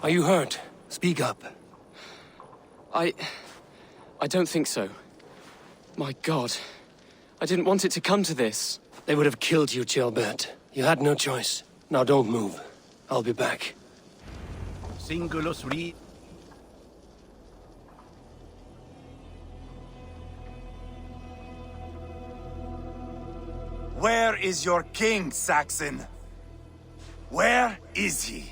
Are you hurt? Speak up. I don't think so. My God. I didn't want it to come to this. They would have killed you, Jailbird. You had no choice. Now don't move. I'll be back. Singulus re... Where is your king, Saxon? Where is he?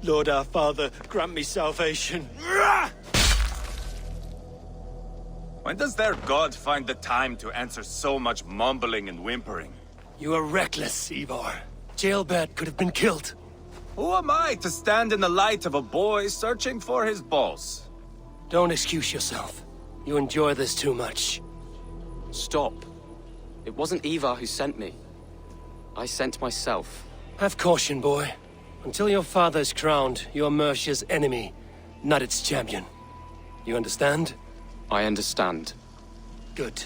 Lord our Father, grant me salvation. When does their god find the time to answer so much mumbling and whimpering? You are reckless, Ivar. Jailbird could have been killed. Who am I to stand in the light of a boy searching for his balls? Don't excuse yourself. You enjoy this too much. Stop. It wasn't Ivar who sent me. I sent myself. Have caution, boy. Until your father is crowned, you're Mercia's enemy, not its champion. You understand? I understand. Good.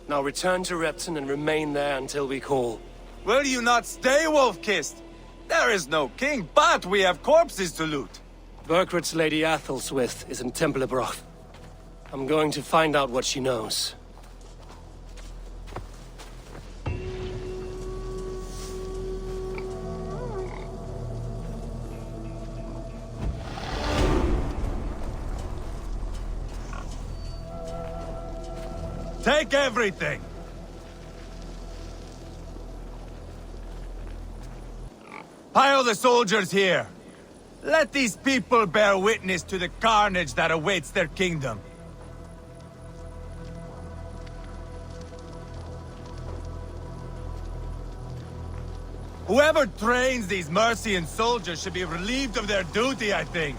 Now return to Repton and remain there until we call. Will you not stay, Wolf-Kissed? There is no king, but we have corpses to loot. Burkred's Lady Athelstwith is in Templebroth. I'm going to find out what she knows. Take everything! Pile the soldiers here! Let these people bear witness to the carnage that awaits their kingdom. Whoever trains these Mercian soldiers should be relieved of their duty, I think.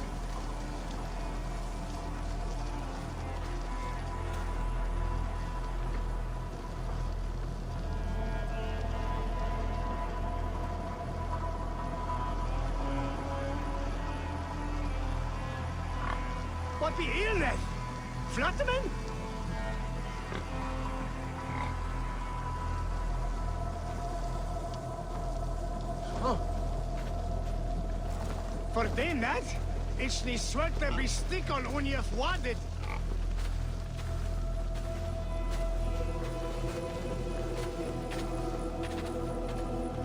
Wat be hier net? Flatterman? Oh. For den net? It's the sweat that be stick on when you've wanted.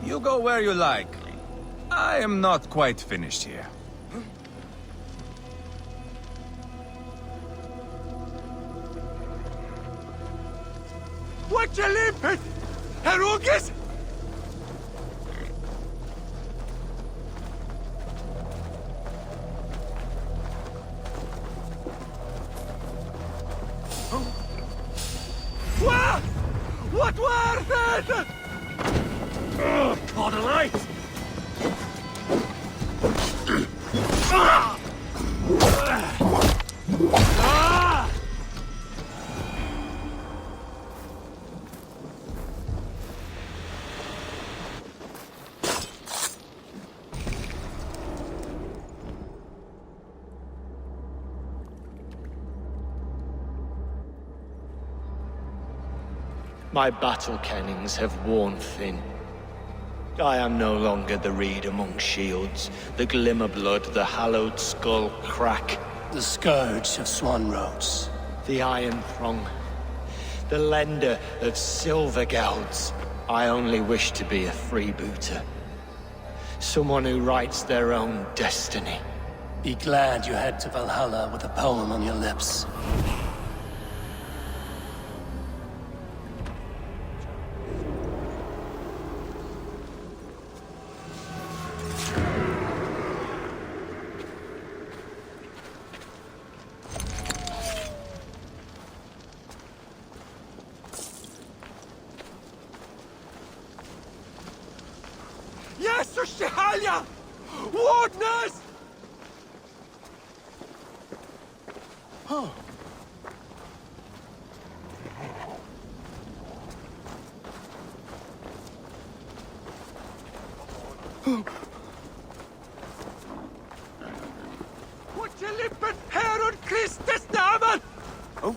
You go where you like. I am not quite finished here. What you limping? Herugis? What was that? Oh, caught a light! My battle kennings have worn thin. I am no longer the reed among shields, the glimmer blood, the hallowed skull crack. The scourge of Swan Roads. The iron throng, the lender of silver gelds. I only wish to be a freebooter. Someone who writes their own destiny. Be glad you head to Valhalla with a poem on your lips. Jesus, Shehalia! Wardness! Oh. What je lippen, Herod Christus namen! Oh.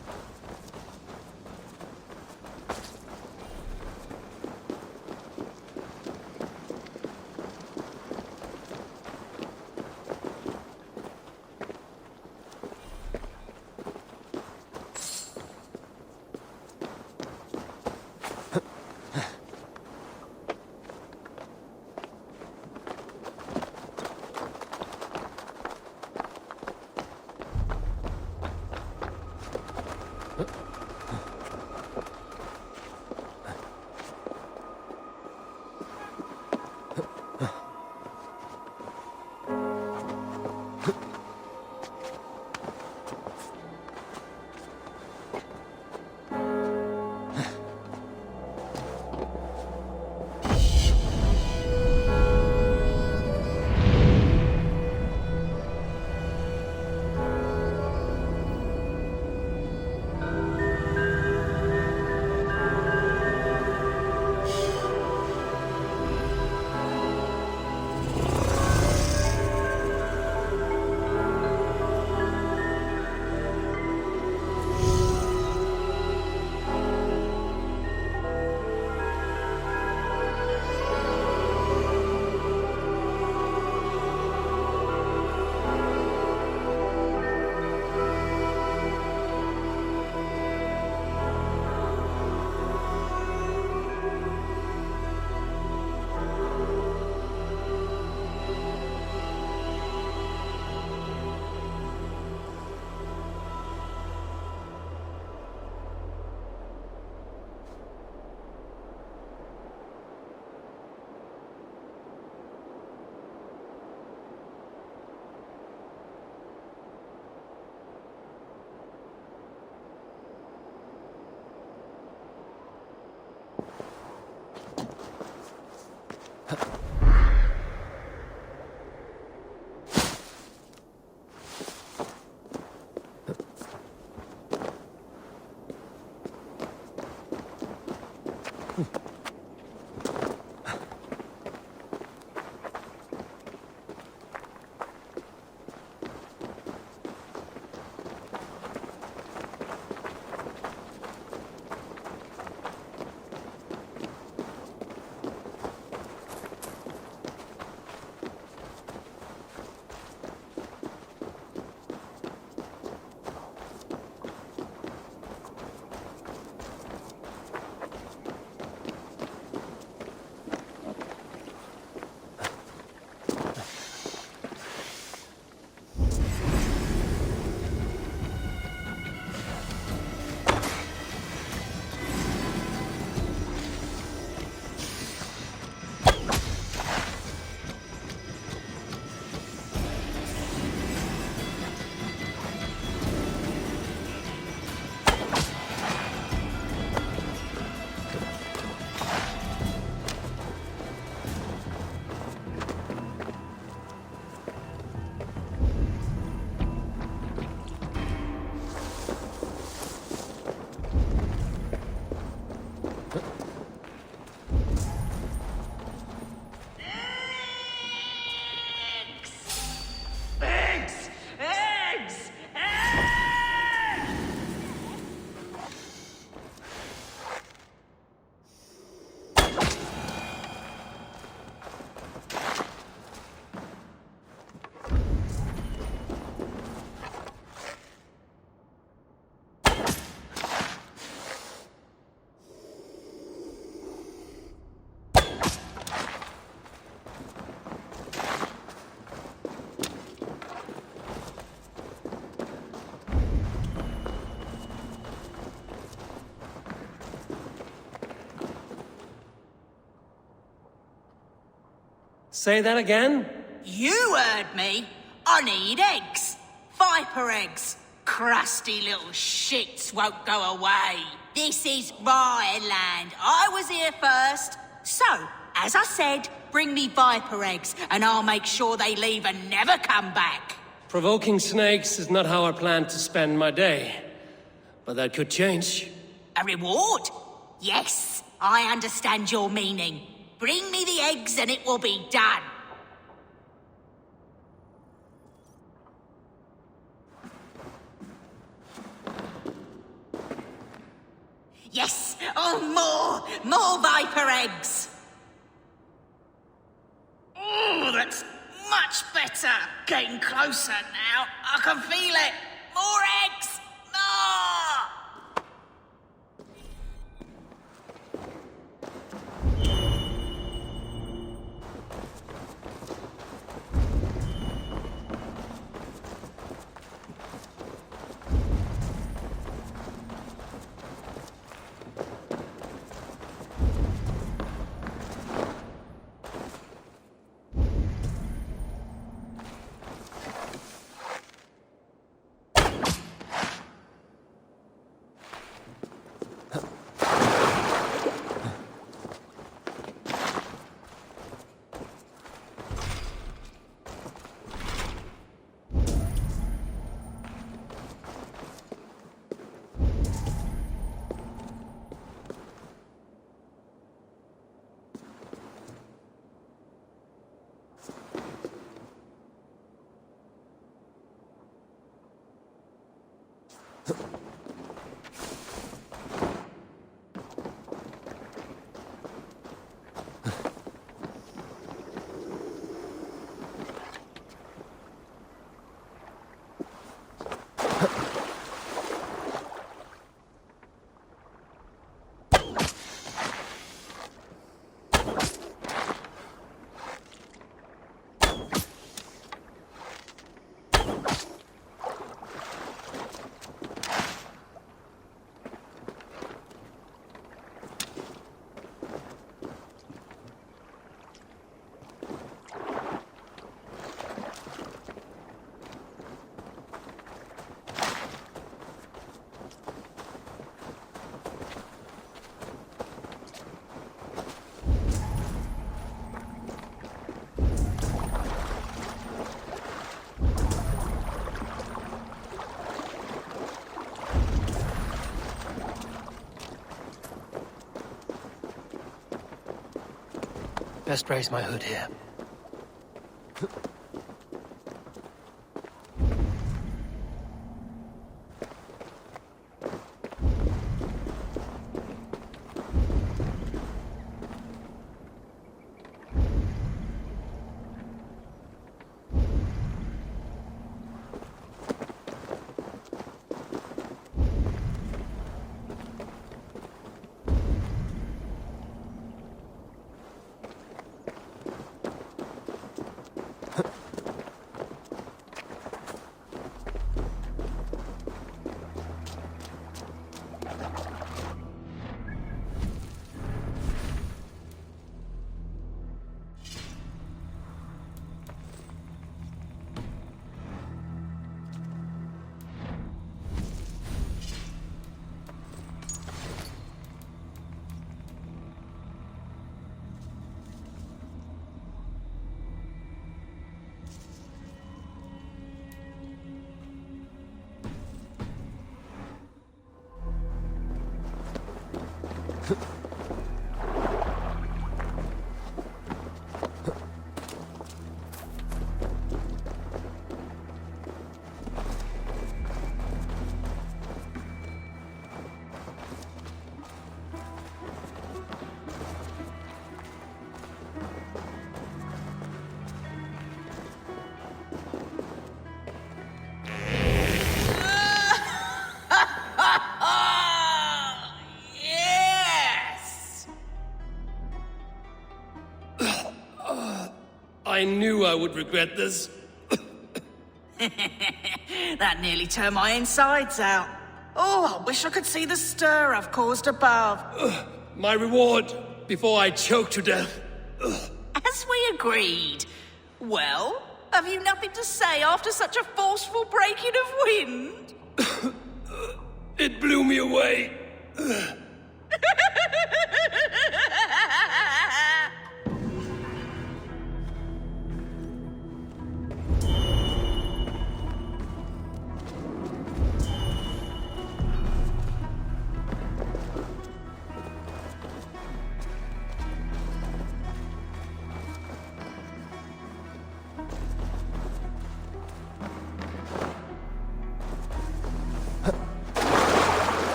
Say that again? You heard me. I need eggs. Viper eggs. Crusty little shits won't go away. This is my land. I was here first. So, as I said, bring me viper eggs, and I'll make sure they leave and never come back. Provoking snakes is not how I plan to spend my day. But that could change. A reward? Yes, I understand your meaning. Bring me the eggs and it will be done. Yes! Oh, more viper eggs! Oh, that's much better. Getting closer now. I can feel it. More eggs! More! Best raise my hood here. Yes! I knew I would regret this. That nearly turned my insides out. Oh, I wish I could see the stir I've caused above. My reward before I choke to death. As we agreed. Well, have you nothing to say after such a forceful breaking of wind? It blew me away.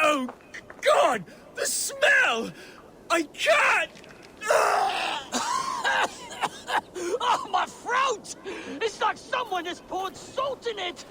Oh, God! The smell! I can't! Oh, my throat! It's like someone has poured salt in it!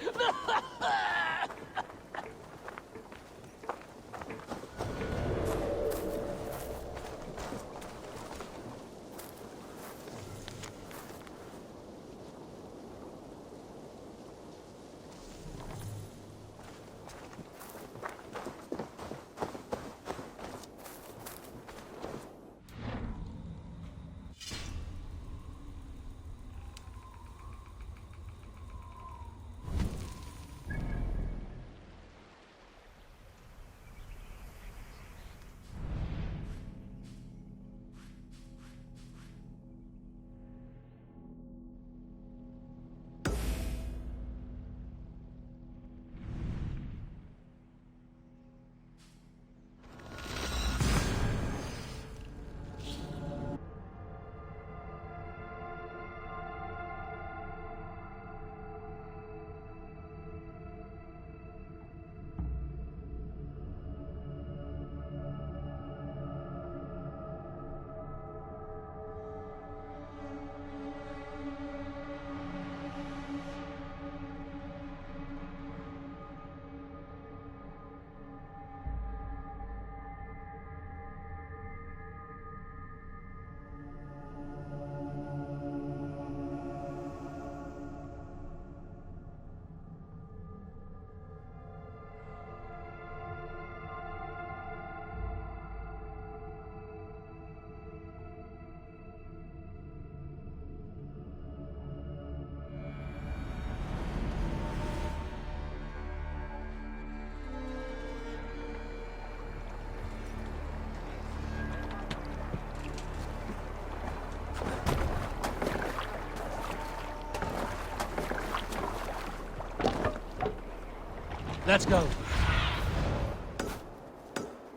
Let's go.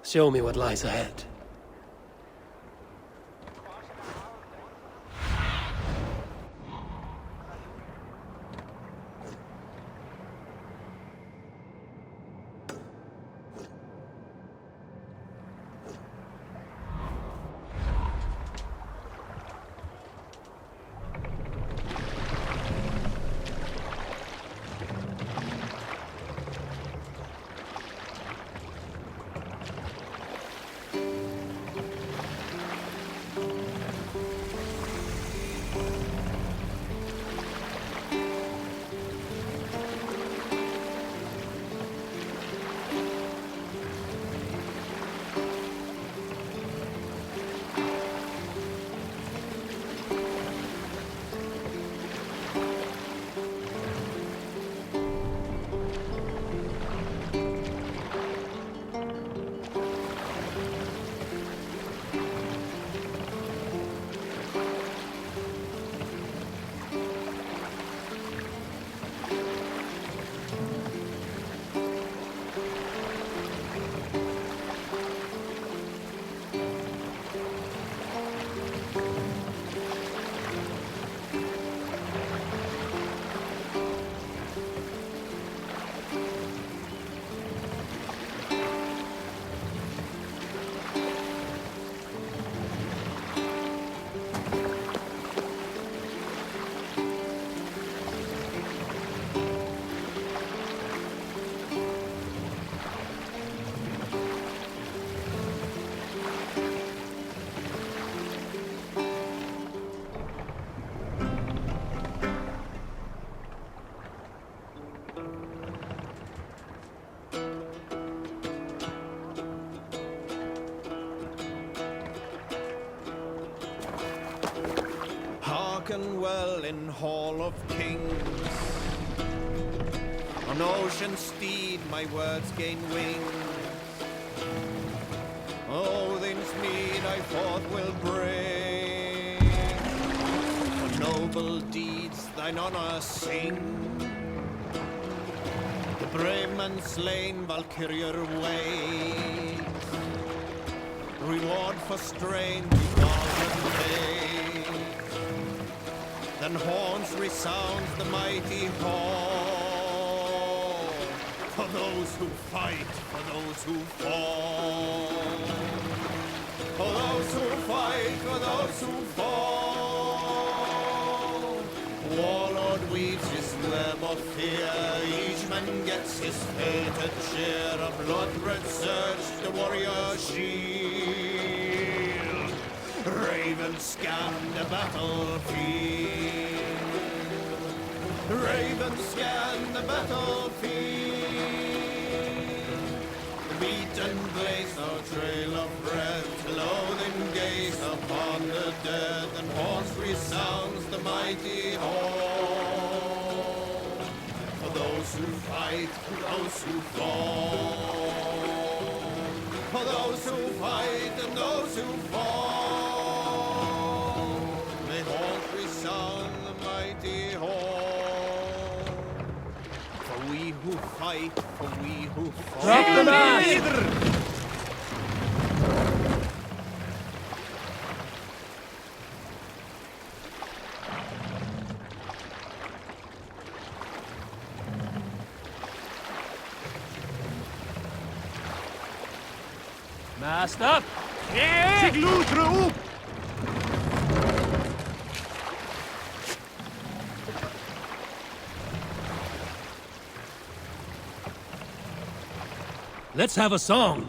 Show me what lies ahead. Hearken well in Hall of Kings. On ocean steed my words gain wings. Odin's mead I forth will bring. For noble deeds thine honor sing. The brave man slain Valkyrier ways. Reward for strain to golden days. Then horns resound the mighty hall. For those who fight, for those who fall. For those who fight, for those who fall. Warlord weaves his web of fear. Each man gets his fated share. A blood-red surge, the warrior shield. Ravens scan the battlefield. Ravens scan the battlefield. Beat and blaze no trail of red. Loathing gaze upon the dead. And horns resounds the mighty hall. For those who fight, for those who fall. For those who fight and those who fall. May horns resound the mighty hall. For we who fight, for we who fall. Drop the knife! Mast up! Yeah! Let's have a song.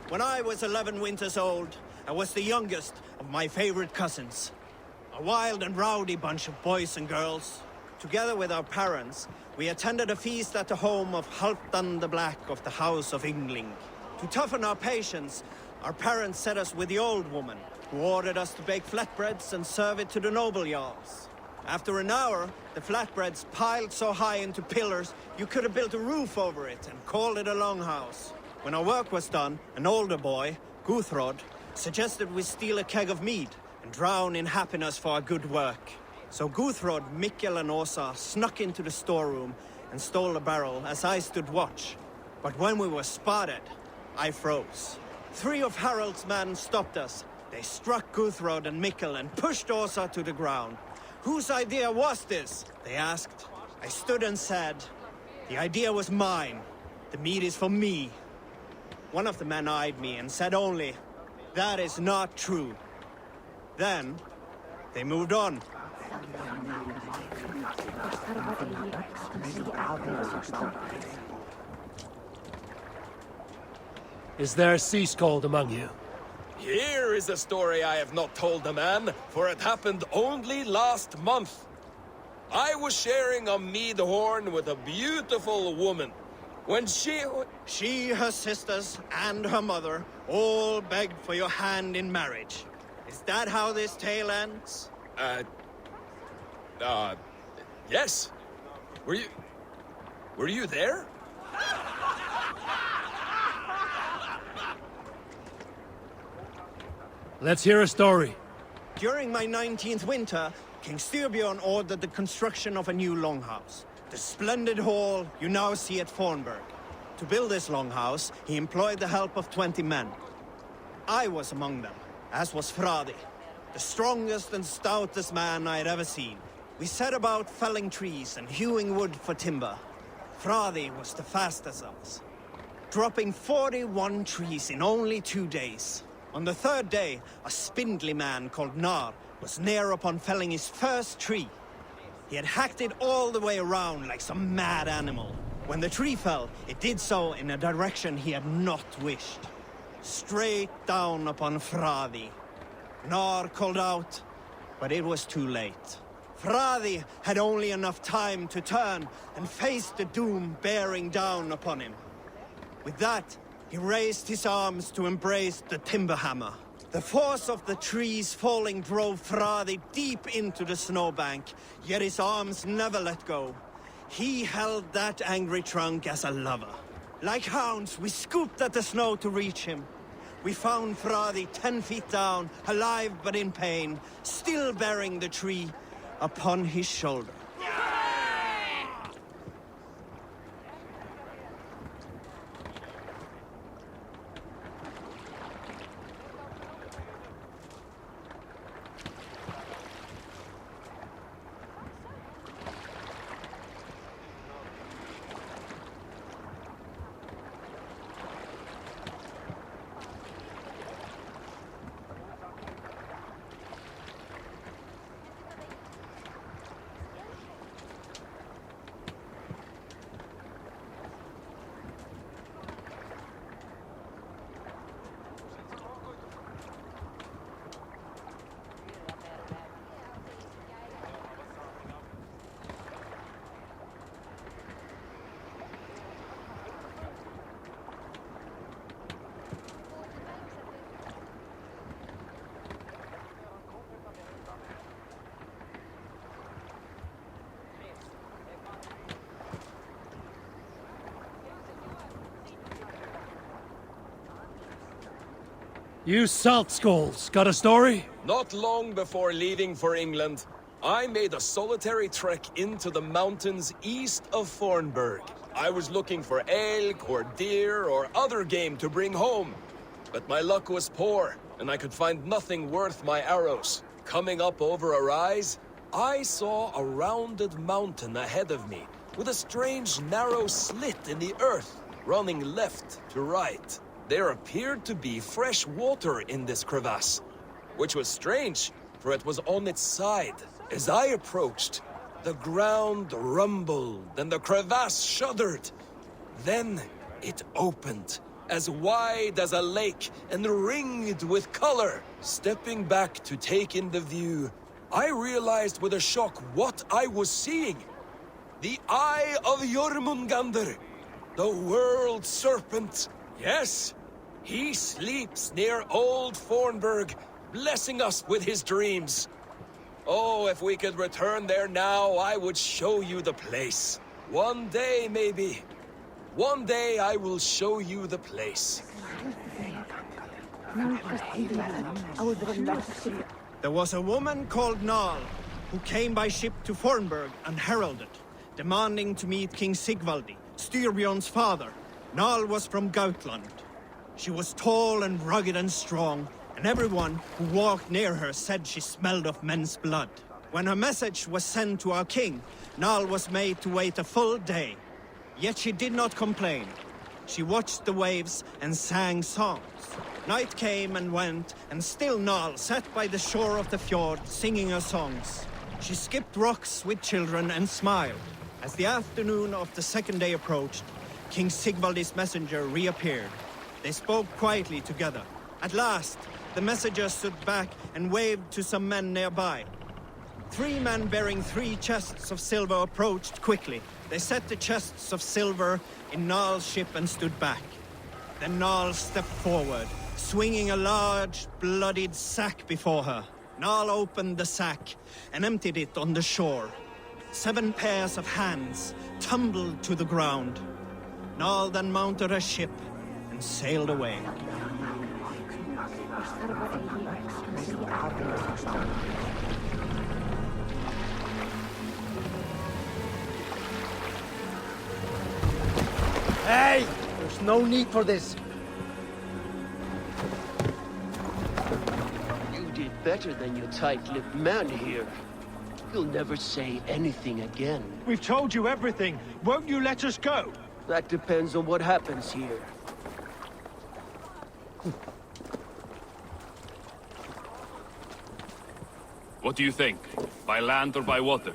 When I was 11 winters old, I was the youngest of my favorite cousins. A wild and rowdy bunch of boys and girls. Together with our parents, we attended a feast at the home of Halfdan the Black of the House of Yngling. To toughen our patience, our parents set us with the old woman, who ordered us to bake flatbreads and serve it to the noble jarls. After an hour, the flatbreads piled so high into pillars, you could have built a roof over it and called it a longhouse. When our work was done, an older boy, Guthrod, suggested we steal a keg of mead and drown in happiness for our good work. So Guthrod, Mikkel and Åsa snuck into the storeroom and stole the barrel as I stood watch. But when we were spotted, I froze. 3 of Harald's men stopped us. They struck Guthrod and Mikkel and pushed Åsa to the ground. Whose idea was this? They asked. I stood and said, the idea was mine. The meat is for me. One of the men eyed me and said only, that is not true. Then, they moved on. Is there a sea scald among you? Here is a story I have not told the man, for it happened only last month. I was sharing a mead horn with a beautiful woman. When She, her sisters, and her mother all begged for your hand in marriage. Is that how this tale ends? Yes. Were you there? Let's hear a story. During my 19th winter, King Styrbjorn ordered the construction of a new longhouse. The splendid hall you now see at Fornburg. To build this longhouse, he employed the help of 20 men. I was among them, as was Fradi, the strongest and stoutest man I had ever seen. We set about felling trees and hewing wood for timber. Fradi was the fastest of us, dropping 41 trees in only 2 days. On the 3rd day, a spindly man called Nar was near upon felling his first tree. He had hacked it all the way around like some mad animal. When the tree fell, it did so in a direction he had not wished. Straight down upon Fradi. Nar called out, but it was too late. Fradi had only enough time to turn and face the doom bearing down upon him. With that, he raised his arms to embrace the timber hammer. The force of the trees falling drove Fradi deep into the snowbank, yet his arms never let go. He held that angry trunk as a lover. Like hounds, we scooped at the snow to reach him. We found Fradi 10 feet down, alive but in pain, still bearing the tree upon his shoulder. You salt skulls, got a story? Not long before leaving for England, I made a solitary trek into the mountains east of Fornburg. I was looking for elk or deer or other game to bring home. But my luck was poor, and I could find nothing worth my arrows. Coming up over a rise, I saw a rounded mountain ahead of me, with a strange narrow slit in the earth, running left to right. There appeared to be fresh water in this crevasse, which was strange, for it was on its side. As I approached, the ground rumbled and the crevasse shuddered. Then it opened, as wide as a lake and ringed with color. Stepping back to take in the view, I realized with a shock what I was seeing. The Eye of Jormungandr, the World Serpent. Yes, he sleeps near Old Fornburg, blessing us with his dreams. Oh, if we could return there now, I would show you the place. One day, maybe. One day I will show you the place. There was a woman called Nal, who came by ship to Fornburg and heralded, demanding to meet King Sigvaldi, Styrbjorn's father. Nal was from Gautland. She was tall and rugged and strong, and everyone who walked near her said she smelled of men's blood. When her message was sent to our king, Nal was made to wait a full day. Yet she did not complain. She watched the waves and sang songs. Night came and went, and still Nal sat by the shore of the fjord singing her songs. She skipped rocks with children and smiled. As the afternoon of the second day approached, King Sigvaldi's messenger reappeared. They spoke quietly together. At last, the messenger stood back and waved to some men nearby. 3 men bearing 3 chests of silver approached quickly. They set the chests of silver in Nal's ship and stood back. Then Nal stepped forward, swinging a large, bloodied sack before her. Nal opened the sack and emptied it on the shore. 7 pairs of hands tumbled to the ground. Nal then mounted her ship and sailed away. Hey! There's no need for this. You did better than your tight-lipped man here. You'll never say anything again. We've told you everything. Won't you let us go? That depends on what happens here. What do you think? By land or by water?